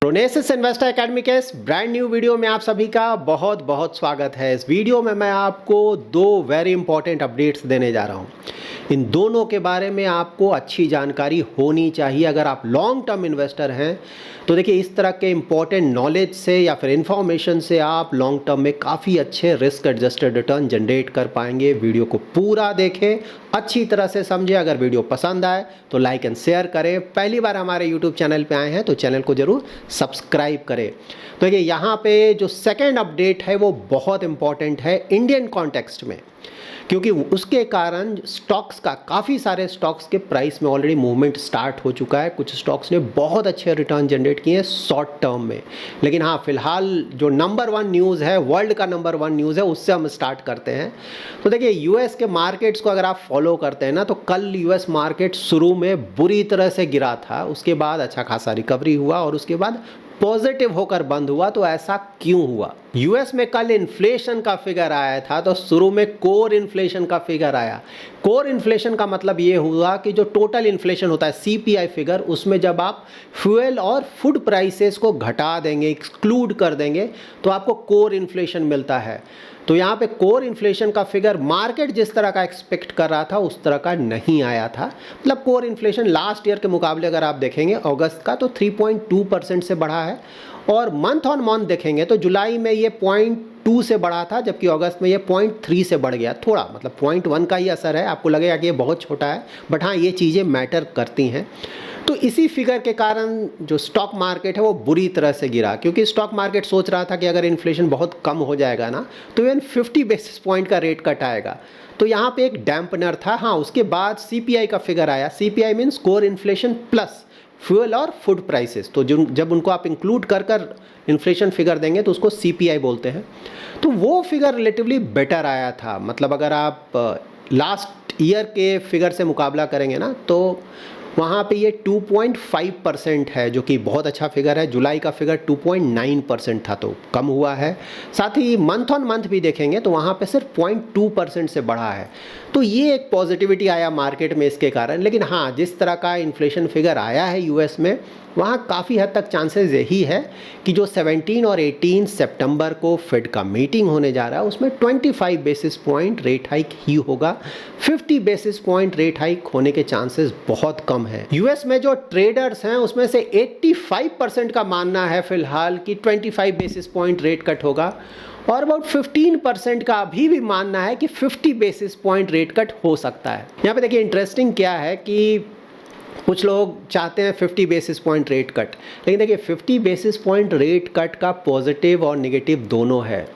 प्रोनेसिस investor academy के इस brand new video में आप सभी का बहुत बहुत स्वागत है। इस वीडियो में मैं आपको दो वेरी इंपॉर्टेंट अपडेट्स देने जा रहा हूं। इन दोनों के बारे में आपको अच्छी जानकारी होनी चाहिए। अगर आप लॉन्ग टर्म इन्वेस्टर हैं तो देखिए, इस तरह के इंपॉर्टेंट नॉलेज से या फिर इंफॉर्मेशन से आप लॉन्ग टर्म में काफ़ी अच्छे रिस्क एडजस्टेड रिटर्न जनरेट कर पाएंगे। वीडियो को पूरा देखें, अच्छी तरह से समझें। अगर वीडियो पसंद आए तो लाइक एंड शेयर करें। पहली बार हमारे यूट्यूब चैनल पे आए हैं तो चैनल को जरूर सब्सक्राइब करें। तो देखिए, यहाँ पे जो सेकेंड अपडेट है वो बहुत इंपॉर्टेंट है इंडियन कॉन्टेक्स्ट में, क्योंकि उसके कारण स्टॉक्स का, काफ़ी सारे स्टॉक्स के प्राइस में ऑलरेडी मूवमेंट स्टार्ट हो चुका है। कुछ स्टॉक्स ने बहुत अच्छे रिटर्न जनरेट किए हैं शॉर्ट टर्म में। लेकिन हाँ, फिलहाल जो नंबर वन न्यूज़ है, वर्ल्ड का नंबर वन न्यूज़ है, उससे हम स्टार्ट करते हैं। तो देखिए, यूएस के मार्केट्स को अगर आप फॉलो करते हैं ना, तो कल यूएस मार्केट शुरू में बुरी तरह से गिरा था, उसके बाद अच्छा खासा रिकवरी हुआ और उसके बाद पॉजिटिव होकर बंद हुआ। तो ऐसा क्यों हुआ? यूएस में कल इन्फ्लेशन का फिगर आया था, तो शुरू में कोर इन्फ्लेशन का फिगर आया। कोर इन्फ्लेशन का मतलब ये हुआ कि जो टोटल इन्फ्लेशन होता है, सीपीआई फिगर, उसमें जब आप फ्यूल और फूड प्राइसेस को घटा देंगे, एक्सक्लूड कर देंगे, तो आपको कोर इन्फ्लेशन मिलता है। तो यहाँ पे कोर इन्फ्लेशन का फिगर मार्केट जिस तरह का एक्सपेक्ट कर रहा था उस तरह का नहीं आया था। मतलब कोर इन्फ्लेशन लास्ट ईयर के मुकाबले अगर आप देखेंगे अगस्त का, तो 3.2% से बढ़ा है, और मंथ ऑन मंथ देखेंगे तो जुलाई में ये 0.2 से बढ़ा था, जबकि अगस्त में ये 0.3 से बढ़ गया। थोड़ा मतलब 0.1 का ही असर है। आपको लगेगा कि ये बहुत छोटा है, बट हाँ, ये चीज़ें मैटर करती हैं। तो इसी फिगर के कारण जो स्टॉक मार्केट है वो बुरी तरह से गिरा, क्योंकि स्टॉक मार्केट सोच रहा था कि अगर इन्फ्लेशन बहुत कम हो जाएगा ना, तो इवन 50 बेसिस पॉइंट का रेट कट आएगा। तो यहाँ पे एक डैम्पनर था। हाँ, उसके बाद सीपीआई का फिगर आया। CPI means core inflation plus fuel और फूड प्राइसेस। तो जब उनको आप इंक्लूड कर इन्फ्लेशन फिगर देंगे तो उसको सीपीआई बोलते हैं। तो वो फिगर रिलेटिवली बेटर आया था। मतलब अगर आप लास्ट ईयर के फिगर से मुकाबला करेंगे ना, तो वहाँ पे ये 2.5% है, जो कि बहुत अच्छा फिगर है। जुलाई का फिगर 2.9% था, तो कम हुआ है। साथ ही मंथ ऑन मंथ भी देखेंगे तो वहाँ पे सिर्फ 0.2% से बढ़ा है। तो ये एक पॉजिटिविटी आया मार्केट में इसके कारण। लेकिन हाँ, जिस तरह का इन्फ्लेशन फिगर आया है यूएस में, वहाँ काफ़ी हद तक चांसेस यही है कि जो 17 और 18 सितंबर को फेड का मीटिंग होने जा रहा है, उसमें 25 बेसिस पॉइंट रेट हाइक ही होगा। 50 बेसिस पॉइंट रेट हाइक होने के चांसेस बहुत कम है। यूएस में जो ट्रेडर्स हैं उसमें से 85% का मानना है फिलहाल कि 25 बेसिस पॉइंट रेट कट होगा, और अबाउट 15% का अभी भी मानना है कि 50 बेसिस पॉइंट रेट कट हो सकता है। यहाँ पे देखिए, इंटरेस्टिंग क्या है कि कुछ लोग चाहते हैं 50 बेसिस पॉइंट रेट कट, लेकिन देखिए 50 बेसिस पॉइंट रेट कट का पॉजिटिव और नेगेटिव दोनों है।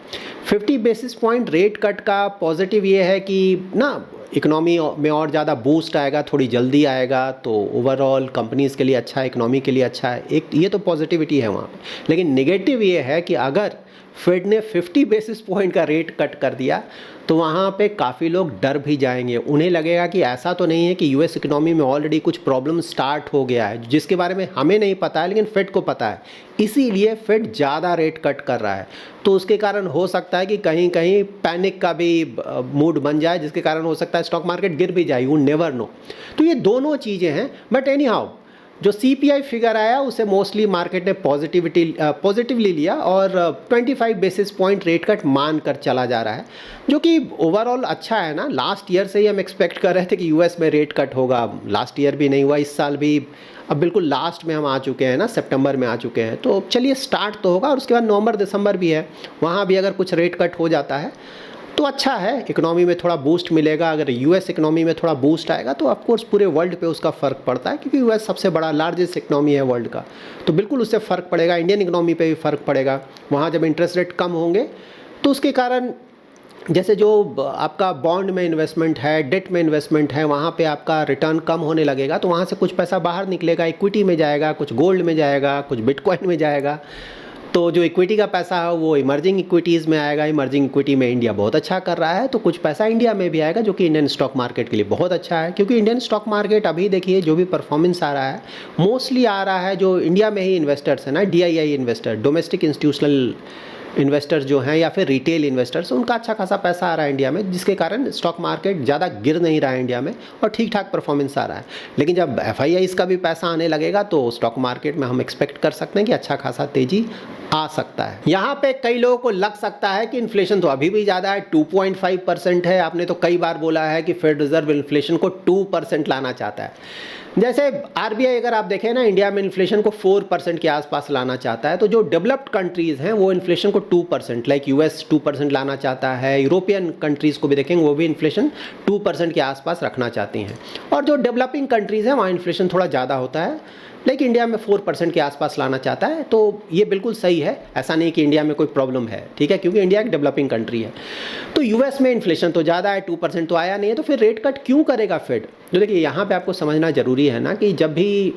50 बेसिस पॉइंट रेट कट का पॉजिटिव ये है कि ना, इकोनॉमी में और ज़्यादा बूस्ट आएगा, थोड़ी जल्दी आएगा, तो ओवरऑल कंपनीज़ के लिए अच्छा है, इकोनॉमी के लिए अच्छा है। एक ये तो पॉजिटिविटी है वहाँ पे। लेकिन नेगेटिव ये है कि अगर फेड ने 50 बेसिस पॉइंट का रेट कट कर दिया तो वहाँ पे काफ़ी लोग डर भी जाएंगे। उन्हें लगेगा कि ऐसा तो नहीं है कि यूएस इकोनॉमी में ऑलरेडी कुछ प्रॉब्लम स्टार्ट हो गया है, जिसके बारे में हमें नहीं पता है लेकिन फेड को पता है, इसीलिए फेड ज़्यादा रेट कट कर रहा है। तो उसके कारण हो सकता है कि कहीं कहीं पैनिक का भी मूड बन जाए, जिसके कारण हो सकता है स्टॉक मार्केट गिर भी जाए। You never know. तो ये दोनों चीज़ें हैं। बट एनी हाउ, जो सीपीआई फिगर आया उसे मोस्टली मार्केट ने पॉजिटिवली लिया और 25 बेसिस पॉइंट रेट कट मान कर चला जा रहा है, जो कि ओवरऑल अच्छा है ना। लास्ट ईयर से ही हम एक्सपेक्ट कर रहे थे कि यूएस में रेट कट होगा। लास्ट ईयर भी नहीं हुआ, इस साल भी अब बिल्कुल लास्ट में हम आ चुके हैं ना, सितंबर में आ चुके हैं। तो चलिए, स्टार्ट तो होगा, और उसके बाद नवंबर दिसंबर भी है, वहाँ भी अगर कुछ रेट कट हो जाता है तो अच्छा है। इकोनॉमी में थोड़ा बूस्ट मिलेगा। अगर यूएस इकोनॉमी में थोड़ा बूस्ट आएगा तो ऑफकोर्स पूरे वर्ल्ड पे उसका फ़र्क पड़ता है, क्योंकि यूएस सबसे बड़ा लार्जेस्ट इकोनॉमी है वर्ल्ड का, तो बिल्कुल उससे फ़र्क पड़ेगा। इंडियन इकोनॉमी पे भी फ़र्क पड़ेगा। वहाँ जब इंटरेस्ट रेट कम होंगे तो उसके कारण, जैसे जो आपका बॉन्ड में इन्वेस्टमेंट है, डेट में इन्वेस्टमेंट है, वहाँ पे आपका रिटर्न कम होने लगेगा, तो वहाँ से कुछ पैसा बाहर निकलेगा, इक्विटी में जाएगा, कुछ गोल्ड में जाएगा, कुछ बिटकॉइन में जाएगा। तो जो इक्विटी का पैसा है वो इमर्जिंग इक्विटीज़ में आएगा। इमर्जिंग इक्विटी में इंडिया बहुत अच्छा कर रहा है, तो कुछ पैसा इंडिया में भी आएगा, जो कि इंडियन स्टॉक मार्केट के लिए बहुत अच्छा है। क्योंकि इंडियन स्टॉक मार्केट अभी देखिए जो भी परफॉर्मेंस आ रहा है, मोस्टली आ रहा है जो इंडिया में ही इन्वेस्टर्स हैं ना, DII investor, domestic institutional investors जो हैं या फिर रिटेल इन्वेस्टर्स, उनका अच्छा खासा पैसा आ रहा है इंडिया में, जिसके कारण स्टॉक मार्केट ज़्यादा गिर नहीं रहा है इंडिया में और ठीक ठाक परफॉर्मेंस आ रहा है। लेकिन जब FIIs का भी पैसा आने लगेगा तो स्टॉक मार्केट में हम एक्सपेक्ट कर सकते हैं कि अच्छा खासा तेजी आ सकता है। यहाँ पे कई लोगों को लग सकता है कि इन्फ्लेशन तो अभी भी ज़्यादा है, 2.5% है। आपने तो कई बार बोला है कि फेड रिजर्व इन्फ्लेशन को 2% लाना चाहता है। जैसे RBI अगर आप देखें ना, इंडिया में इन्फ्लेशन को 4% के आसपास लाना चाहता है, तो जो डेवलप्ड कंट्रीज़ हैं वो इन्फ्लेशन को 2%, लाइक US 2% लाना चाहता है। यूरोपियन कंट्रीज़ को भी देखेंगे वो भी इन्फ्लेशन 2% के आसपास रखना चाहती हैं। और जो डेवलपिंग कंट्रीज़ हैं वहाँ इन्फ्लेशन थोड़ा ज़्यादा होता है, लेकिन इंडिया में 4% के आसपास लाना चाहता है। तो ये बिल्कुल सही है, ऐसा नहीं कि इंडिया में कोई प्रॉब्लम है, ठीक है, क्योंकि इंडिया एक डेवलपिंग कंट्री है। तो US में इन्फ्लेशन तो ज़्यादा है, 2% तो आया नहीं है, तो फिर रेट कट क्यों करेगा फेड? तो देखिए यहाँ पे आपको समझना ज़रूरी है ना कि जब भी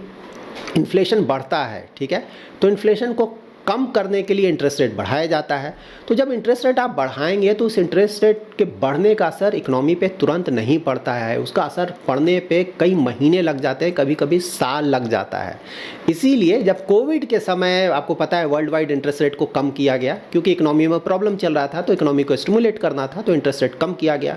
इन्फ्लेशन बढ़ता है, ठीक है, तो इन्फ्लेशन को कम करने के लिए इंटरेस्ट रेट बढ़ाया जाता है। तो जब इंटरेस्ट रेट आप बढ़ाएंगे तो उस इंटरेस्ट रेट के बढ़ने का असर इकोनॉमी पे तुरंत नहीं पड़ता है, उसका असर पड़ने पे कई महीने लग जाते हैं, कभी कभी साल लग जाता है। इसीलिए जब कोविड के समय आपको पता है वर्ल्ड वाइड इंटरेस्ट रेट को कम किया गया, क्योंकि इकोनॉमी में प्रॉब्लम चल रहा था, तो इकोनॉमी को स्टिमुलेट करना था, तो इंटरेस्ट रेट कम किया गया।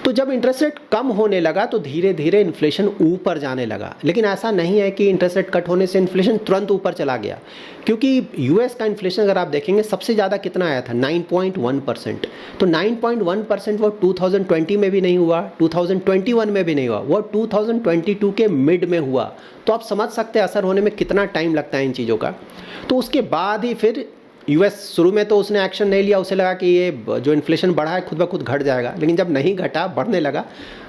तो जब इंटरेस्ट रेट कम होने लगा तो धीरे धीरे इन्फ्लेशन ऊपर जाने लगा। लेकिन ऐसा नहीं है कि इंटरेस्ट रेट कट होने से इन्फ्लेशन तुरंत ऊपर चला गया, क्योंकि US का इन्फ्लेशन अगर आप देखेंगे सबसे ज़्यादा कितना आया था, 9.1%। तो 9.1% वो 2020 में भी नहीं हुआ, 2021 में भी नहीं हुआ, वो 2022 के मिड में हुआ। तो आप समझ सकते हैं असर होने में कितना टाइम लगता है इन चीज़ों का। तो उसके बाद ही फिर US शुरू में तो उसने एक्शन नहीं लिया, उसे लगा कि ये जो इन्फ्लेशन बढ़ा है खुद ब खुद घट जाएगा, लेकिन जब नहीं घटा, बढ़ने लगा,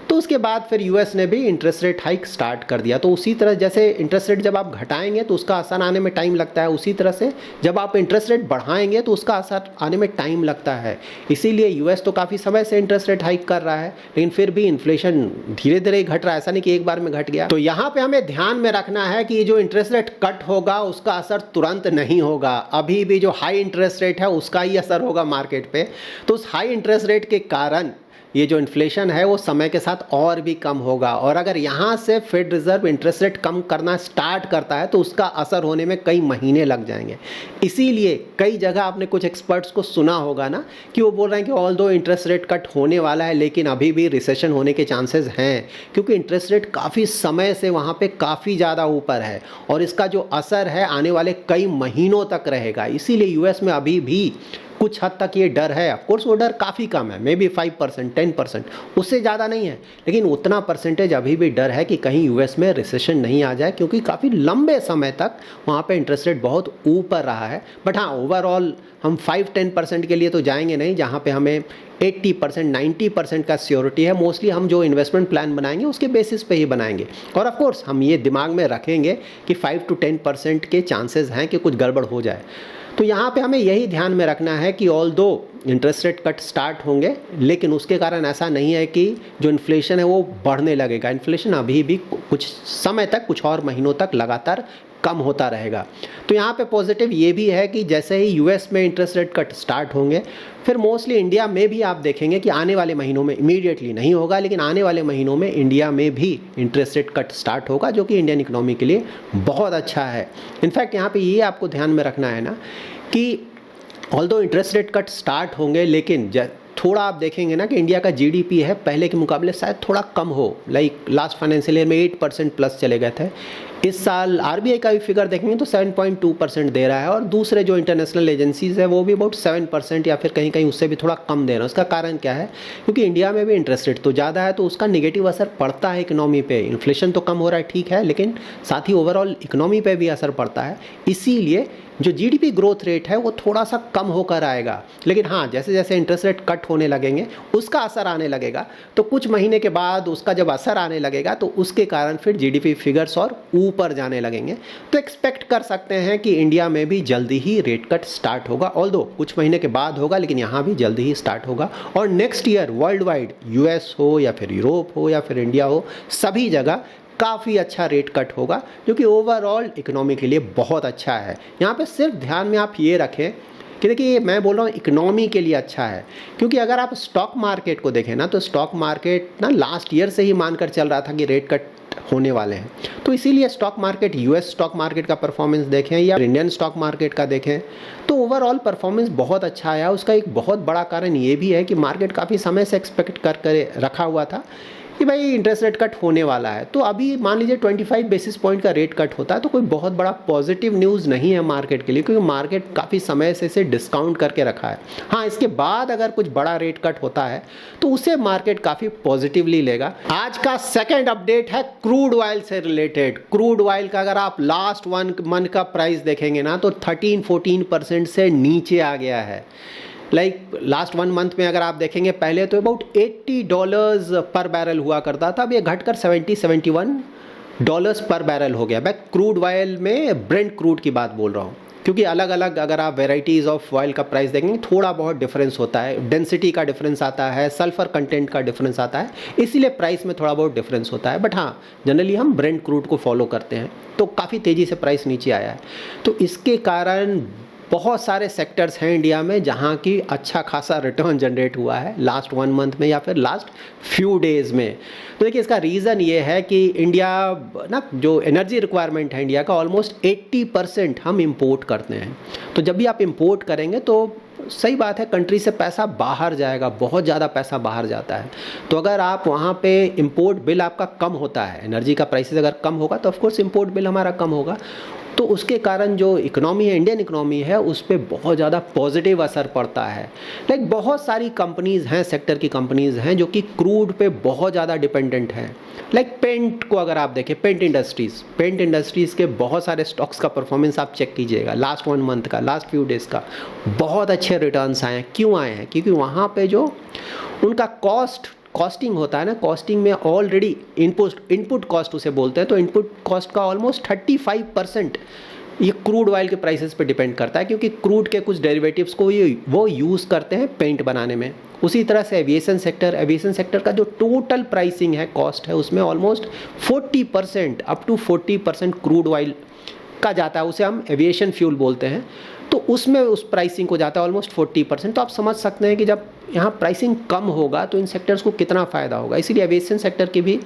तो उसके बाद फिर US ने भी इंटरेस्ट रेट हाइक स्टार्ट कर दिया। तो उसी तरह जैसे इंटरेस्ट रेट जब आप घटाएंगे तो उसका असर आने में टाइम लगता है, उसी तरह से जब आप इंटरेस्ट रेट बढ़ाएंगे तो उसका असर आने में टाइम लगता है। इसीलिए US तो काफ़ी समय से इंटरेस्ट रेट हाइक कर रहा है, लेकिन फिर भी इन्फ्लेशन धीरे धीरे घट रहा है, ऐसा नहीं कि एक बार में घट गया। तो यहाँ पे हमें ध्यान में रखना है कि जो इंटरेस्ट रेट कट होगा उसका असर तुरंत नहीं होगा, अभी भी जो हाई इंटरेस्ट रेट है उसका ही असर होगा मार्केट पे। तो उस हाई इंटरेस्ट रेट के कारण ये जो इन्फ्लेशन है वो समय के साथ और भी कम होगा। और अगर यहाँ से फेड रिजर्व इंटरेस्ट रेट कम करना स्टार्ट करता है तो उसका असर होने में कई महीने लग जाएंगे। इसीलिए कई जगह आपने कुछ एक्सपर्ट्स को सुना होगा ना कि वो बोल रहे हैं कि ऑल दो इंटरेस्ट रेट कट होने वाला है, लेकिन अभी भी रिसेशन होने के चांसेस हैं, क्योंकि इंटरेस्ट रेट काफ़ी समय से वहाँ पे काफ़ी ज़्यादा ऊपर है और इसका जो असर है आने वाले कई महीनों तक रहेगा। इसीलिए US में अभी भी कुछ हद तक ये डर है। ऑफकोर्स वो डर काफ़ी कम है, मे बी 5%, 10%, उससे ज़्यादा नहीं है, लेकिन उतना परसेंटेज अभी भी डर है कि कहीं US में रिसेशन नहीं आ जाए, क्योंकि काफ़ी लंबे समय तक वहाँ पे इंटरेस्ट रेट बहुत ऊपर रहा है। बट हाँ, ओवरऑल हम 5-10% के लिए तो जाएंगे नहीं, जहाँ पे हमें 80%, 90% का सियोरिटी है। मोस्टली हम जो इन्वेस्टमेंट प्लान बनाएंगे उसके बेसिस पे ही बनाएंगे। और ऑफ कोर्स हम ये दिमाग में रखेंगे कि 5-10% के चांसेस हैं कि कुछ गड़बड़ हो जाए। तो यहाँ पे हमें यही ध्यान में रखना है कि ऑल दो इंटरेस्ट रेट कट स्टार्ट होंगे, लेकिन उसके कारण ऐसा नहीं है कि जो इन्फ्लेशन है वो बढ़ने लगेगा। इन्फ्लेशन अभी भी कुछ समय तक, कुछ और महीनों तक लगातार कम होता रहेगा। तो यहाँ पे पॉजिटिव ये भी है कि जैसे ही US में इंटरेस्ट रेट कट स्टार्ट होंगे, फिर मोस्टली इंडिया में भी आप देखेंगे कि आने वाले महीनों में, इमीडिएटली नहीं होगा, लेकिन आने वाले महीनों में इंडिया में भी इंटरेस्ट रेट कट स्टार्ट होगा, जो कि इंडियन इकोनॉमी के लिए बहुत अच्छा है। इनफैक्ट यहाँ पे ये आपको ध्यान में रखना है ना कि although interest rate cut start होंगे, लेकिन थोड़ा आप देखेंगे ना कि इंडिया का GDP है पहले के मुकाबले शायद थोड़ा कम हो, लाइक लास्ट फाइनेंशियल ईयर में 8% प्लस चले गए थे। इस साल RBI का भी फिगर देखेंगे तो 7.2% दे रहा है, और दूसरे जो इंटरनेशनल एजेंसीज है वो भी अबाउट 7% या फिर कहीं कहीं उससे भी थोड़ा कम दे रहे हैं। उसका कारण क्या है? क्योंकि इंडिया में भी इंटरेस्ट रेट तो ज़्यादा है, तो उसका नेगेटिव असर पड़ता है इकोनॉमी पे। इन्फ्लेशन तो कम हो रहा है, ठीक है, लेकिन साथ ही ओवरऑल इकोनॉमी पे भी असर पड़ता है। इसीलिए जो GDP ग्रोथ रेट है वो थोड़ा सा कम होकर आएगा। लेकिन हाँ, जैसे जैसे इंटरेस्ट रेट कट होने लगेंगे उसका असर आने लगेगा, तो कुछ महीने के बाद उसका जब असर आने लगेगा तो उसके कारण फिर GDP फिगर्स और ऊपर जाने लगेंगे। तो एक्सपेक्ट कर सकते हैं कि इंडिया में भी जल्दी ही रेट कट स्टार्ट होगा, ऑल्दो कुछ महीने के बाद होगा, लेकिन यहाँ भी जल्दी ही स्टार्ट होगा। और next year world wide, US हो या फिर यूरोप हो या फिर इंडिया हो, सभी जगह काफ़ी अच्छा रेट कट होगा, जो कि ओवरऑल इकोनॉमी के लिए बहुत अच्छा है। यहाँ पे सिर्फ ध्यान में आप ये रखें कि देखिए, मैं बोल रहा हूँ इकोनॉमी के लिए अच्छा है, क्योंकि अगर आप स्टॉक मार्केट को देखें ना, तो स्टॉक मार्केट ना लास्ट ईयर से ही मानकर चल रहा था कि रेट कट होने वाले हैं। तो इसीलिए stock market, US stock market का परफॉर्मेंस देखें या इंडियन स्टॉक मार्केट का देखें तो ओवरऑल परफॉर्मेंस बहुत अच्छा आया। उसका एक बहुत बड़ा कारण ये भी है कि मार्केट काफ़ी समय से एक्सपेक्ट कर रखा हुआ था कि भाई इंटरेस्ट रेट कट होने वाला है। तो अभी मान लीजिए 25 बेसिस पॉइंट का रेट कट होता है तो कोई बहुत बड़ा पॉजिटिव न्यूज़ नहीं है मार्केट के लिए, क्योंकि मार्केट काफ़ी समय से इसे डिस्काउंट करके रखा है। हाँ, इसके बाद अगर कुछ बड़ा रेट कट होता है तो उसे मार्केट काफ़ी पॉजिटिवली लेगा। आज का सेकेंड अपडेट है क्रूड ऑयल से रिलेटेड। क्रूड ऑयल का अगर आप लास्ट 1 मंथ का प्राइस देखेंगे ना तो 13-14% से नीचे आ गया है। लास्ट 1 मंथ में अगर आप देखेंगे पहले तो अबाउट $80 पर बैरल हुआ करता था, अब ये घटकर $70-71 पर बैरल हो गया। मैं क्रूड ऑयल में ब्रेंट क्रूड की बात बोल रहा हूँ, क्योंकि अलग अलग अगर आप वेराइटीज़ ऑफ ऑयल का प्राइस देखेंगे थोड़ा बहुत डिफरेंस होता है, डेंसिटी का डिफरेंस आता है, सल्फर कंटेंट का डिफरेंस आता है, इसीलिए प्राइस में थोड़ा बहुत डिफरेंस होता है। बट हाँ, जनरली हम ब्रेंट क्रूड को फॉलो करते हैं, तो काफ़ी तेज़ी से प्राइस नीचे आया है। तो इसके कारण बहुत सारे सेक्टर्स हैं इंडिया में जहां की अच्छा खासा रिटर्न जनरेट हुआ है लास्ट 1 मंथ में या फिर लास्ट फ्यू डेज़ में। तो देखिए, इसका रीज़न ये है कि इंडिया ना, जो एनर्जी रिक्वायरमेंट है इंडिया का, ऑलमोस्ट 80% हम इंपोर्ट करते हैं। तो जब भी आप इंपोर्ट करेंगे तो सही बात है, कंट्री से पैसा बाहर जाएगा, बहुत ज़्यादा पैसा बाहर जाता है। तो अगर आप वहाँ पे इंपोर्ट बिल आपका कम होता है, एनर्जी का प्राइसेस अगर कम होगा तो ऑफकोर्स इंपोर्ट बिल हमारा कम होगा। तो उसके कारण जो इकोनॉमी है, इंडियन इकोनॉमी है, उस पर बहुत ज़्यादा पॉजिटिव असर पड़ता है। बहुत सारी कंपनीज़ हैं, सेक्टर की कंपनीज़ हैं जो कि क्रूड पे बहुत ज़्यादा डिपेंडेंट हैं। पेंट को अगर आप देखें, पेंट इंडस्ट्रीज़ के बहुत सारे स्टॉक्स का परफॉर्मेंस आप चेक कीजिएगा, लास्ट 1 मंथ का, लास्ट फ्यू डेज़ का बहुत अच्छे रिटर्न्स आए हैं। क्यों आए हैं? क्योंकि वहाँ पे जो उनका कॉस्टिंग होता है ना, कॉस्टिंग में ऑलरेडी इनपुट कॉस्ट उसे बोलते हैं, तो इनपुट कॉस्ट का ऑलमोस्ट 35% ये क्रूड ऑयल के प्राइसेस पे डिपेंड करता है, क्योंकि क्रूड के कुछ डेरिवेटिव्स को वो यूज़ करते हैं पेंट बनाने में। उसी तरह से एविएशन सेक्टर का जो टोटल प्राइसिंग है, कॉस्ट है, उसमें almost 40% up to 40% crude oil का जाता है, उसे हम एविएशन फ्यूल बोलते हैं। तो उसमें उस प्राइसिंग को जाता है ऑलमोस्ट 40%। तो आप समझ सकते हैं कि जब यहाँ प्राइसिंग कम होगा तो इन सेक्टर्स को कितना फ़ायदा होगा। इसीलिए एविएशन सेक्टर की भी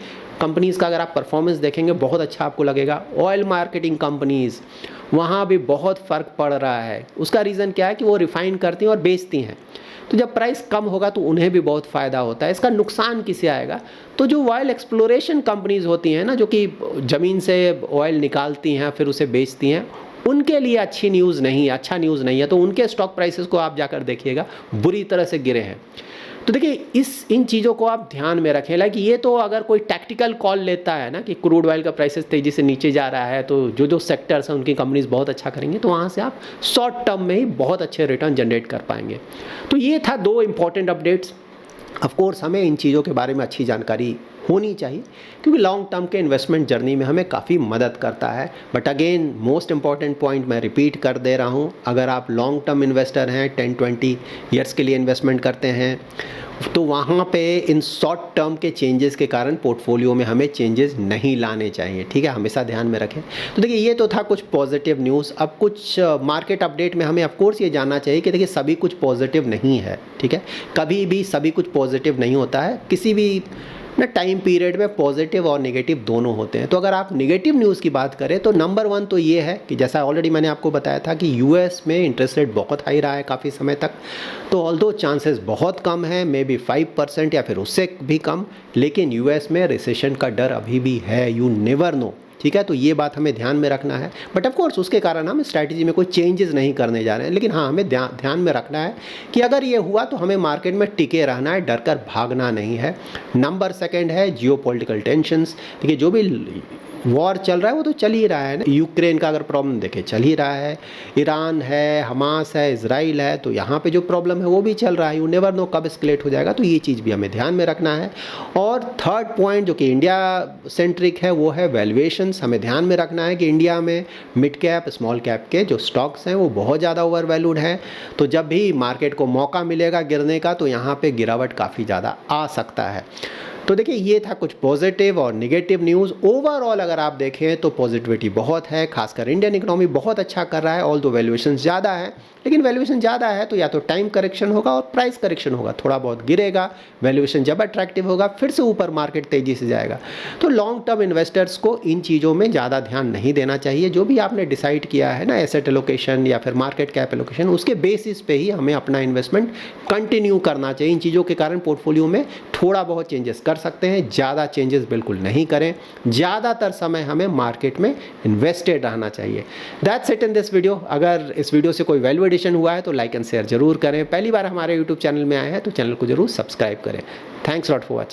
कंपनीज़ का अगर आप परफॉर्मेंस देखेंगे बहुत अच्छा आपको लगेगा। ऑयल मार्केटिंग कंपनीज़, वहाँ भी बहुत फ़र्क पड़ रहा है। उसका रीज़न क्या है कि वो रिफ़ाइन करती हैं और बेचती हैं, तो जब प्राइस कम होगा तो उन्हें भी बहुत फ़ायदा होता है। इसका नुकसान किसे आएगा? तो जो ऑयल एक्सप्लोरेशन कंपनीज़ होती हैं ना, जो कि ज़मीन से ऑयल निकालती हैं फिर उसे बेचती हैं, उनके लिए अच्छा न्यूज़ नहीं है। तो उनके स्टॉक प्राइसेस को आप जाकर देखिएगा, बुरी तरह से गिरे हैं। तो देखिए, इन चीज़ों को आप ध्यान में रखें। ये तो अगर कोई टैक्टिकल कॉल लेता है ना कि क्रूड ऑयल का प्राइसेस तेज़ी से नीचे जा रहा है, तो जो सेक्टर्स हैं उनकी कंपनीज बहुत अच्छा करेंगे, तो वहाँ से आप शॉर्ट टर्म में ही बहुत अच्छे रिटर्न जनरेट कर पाएंगे। तो ये था 2 इंपॉर्टेंट अपडेट्स। ऑफ कोर्स हमें इन चीज़ों के बारे में अच्छी जानकारी होनी चाहिए, क्योंकि लॉन्ग टर्म के इन्वेस्टमेंट जर्नी में हमें काफ़ी मदद करता है। But again, most important point मैं रिपीट कर दे रहा हूँ, अगर आप लॉन्ग टर्म इन्वेस्टर हैं, 10-20 ईयर्स के लिए इन्वेस्टमेंट करते हैं, तो वहाँ पे इन शॉर्ट टर्म के चेंजेस के कारण पोर्टफोलियो में हमें चेंजेस नहीं लाने चाहिए। ठीक है, हमेशा ध्यान में रखें। तो देखिए, ये तो था कुछ पॉजिटिव न्यूज़। अब कुछ मार्केट अपडेट में हमें ऑफ कोर्स ये जानना चाहिए कि देखिए, सभी कुछ पॉजिटिव नहीं है। ठीक है, कभी भी सभी कुछ पॉजिटिव नहीं होता है। किसी भी ना टाइम पीरियड में पॉजिटिव और नेगेटिव दोनों होते हैं। तो अगर आप नेगेटिव न्यूज़ की बात करें तो नंबर 1 तो ये है कि जैसा ऑलरेडी मैंने आपको बताया था कि यूएस में इंटरेस्ट रेट बहुत हाई रहा है काफ़ी समय तक। तो ऑल्दो चांसेस बहुत कम है, मे बी 5% या फिर उससे भी कम, लेकिन यूएस में रिसेशन का डर अभी भी है। You never know. ठीक है, तो ये बात हमें ध्यान में रखना है। बट ऑफ कोर्स उसके कारण हम स्ट्रैटेजी में कोई चेंजेस नहीं करने जा रहे हैं, लेकिन हाँ, हमें ध्यान में रखना है कि अगर ये हुआ तो हमें मार्केट में टिके रहना है, डर कर भागना नहीं है। नंबर 2 है जियोपॉलिटिकल टेंशंस। देखिए, जो भी वॉर चल रहा है वो तो चल ही रहा है ना। यूक्रेन का अगर प्रॉब्लम देखें, चल ही रहा है। ईरान है, हमास है, इजराइल है, तो यहाँ पे जो प्रॉब्लम है वो भी चल रहा है। यू नेवर नो कब एस्केलेट हो जाएगा, तो ये चीज़ भी हमें ध्यान में रखना है। और थर्ड पॉइंट जो कि इंडिया सेंट्रिक है, वो है वैल्यूएशंस। हमें ध्यान में रखना है कि इंडिया में मिड कैप, स्मॉल कैप के जो स्टॉक्स हैं वो बहुत ज़्यादा ओवर वैल्यूड हैं। तो जब भी मार्केट को मौका मिलेगा गिरने का, तो यहाँ पर गिरावट काफ़ी ज़्यादा आ सकता है। तो देखिए ये था कुछ पॉजिटिव और नेगेटिव न्यूज़। ओवरऑल अगर आप देखें तो पॉजिटिविटी बहुत है, खासकर इंडियन इकोनॉमी बहुत अच्छा कर रहा है। ऑल दो वैल्यूएशन ज़्यादा है, लेकिन वैल्यूएशन ज़्यादा है तो या तो टाइम करेक्शन होगा और प्राइस करेक्शन होगा, थोड़ा बहुत गिरेगा। वैल्यूएशन जब अट्रैक्टिव होगा फिर से ऊपर मार्केट तेज़ी से जाएगा। तो लॉन्ग टर्म इन्वेस्टर्स को इन चीज़ों में ज़्यादा ध्यान नहीं देना चाहिए। जो भी आपने डिसाइड किया है ना, एसेट एलोकेशन या फिर मार्केट कैप एलोकेशन, उसके बेसिस पे ही हमें अपना इन्वेस्टमेंट कंटिन्यू करना चाहिए। इन चीज़ों के कारण पोर्टफोलियो में थोड़ा बहुत चेंजेस कर सकते हैं, ज़्यादा चेंजेस बिल्कुल नहीं करें। ज़्यादातर समय हमें मार्केट में इन्वेस्टेड रहना चाहिए। That's it in this video. अगर इस वीडियो से कोई वैल्यू एडिशन हुआ है तो लाइक एंड शेयर जरूर करें। पहली बार हमारे यूट्यूब चैनल में आए हैं तो चैनल को जरूर सब्सक्राइब करें। Thanks lot for watching.